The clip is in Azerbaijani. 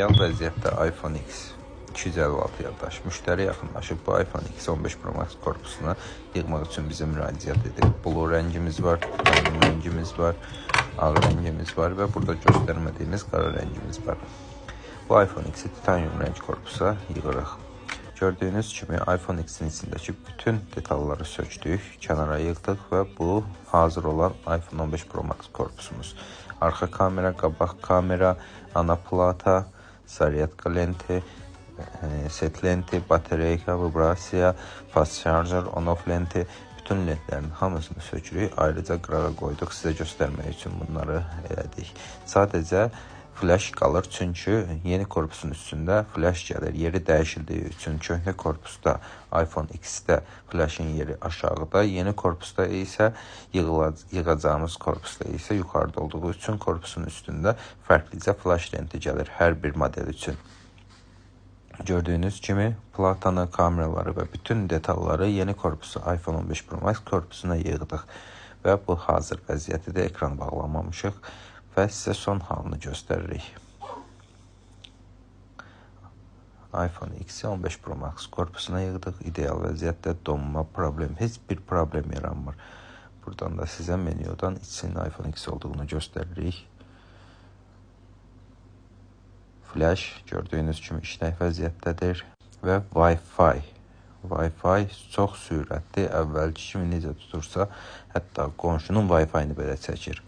Real vəziyyətdə iPhone X 256 yaddaş müştəri yaxınlaşıb bu iPhone X 15 Pro Max korpusuna yığmaq üçün bizə müraciət edib. Blue rəngimiz var, titanium rəngimiz var, ağ rəngimiz var və burada göstərmədiyimiz qara rəngimiz var. Bu iPhone X-i titanium rəng korpusa yığırıq. Gördüyünüz kimi iPhone X-in içindəki bütün detalları sökdük, kənara yığdıq və bu hazır olan iPhone 15 Pro Max korpusumuz. Arxa kamera, qabaq kamera, ana plata, zaryadka lenti, set lenti, batareyka, vibrasiya, fast charger, on-off lenti, bütün lentlərin hamısını sökürük. Ayrıca qırağa qoyduq, sizə göstərmək üçün bunları elədik. Sadəcə flash qalır, çünki yeni korpusun üstündə flash gəlir. Yeri dəyişildiyi üçün köhnə korpusda iPhone X-də flashın yeri aşağıda, yeni korpusda isə yığacağımız korpusda isə yuxarıda olduğu üçün korpusun üstündə fərqlicə flash lenti gəlir hər bir model üçün. Gördüyünüz kimi platanı, kameraları və bütün detalları yeni korpusu iPhone 15 Pro Max korpusuna yığdıq və bu hazır vəziyyətidə ekran bağlamamışıq və sizə son halını göstəririk. iPhone X-i 15 Pro Max korpusuna yığdıq. İdeal vəziyyətdə donma problem, heç bir problem yaranmır. Buradan da sizə menyudan içinin iPhone X olduğunu göstəririk. Flash gördüyünüz kimi işlək vəziyyətdədir və Wi-Fi. Wi-Fi çox sürətli, əvvəlki kimi necə tutursa, hətta qonşunun Wi-Fi-ni belə çəkir.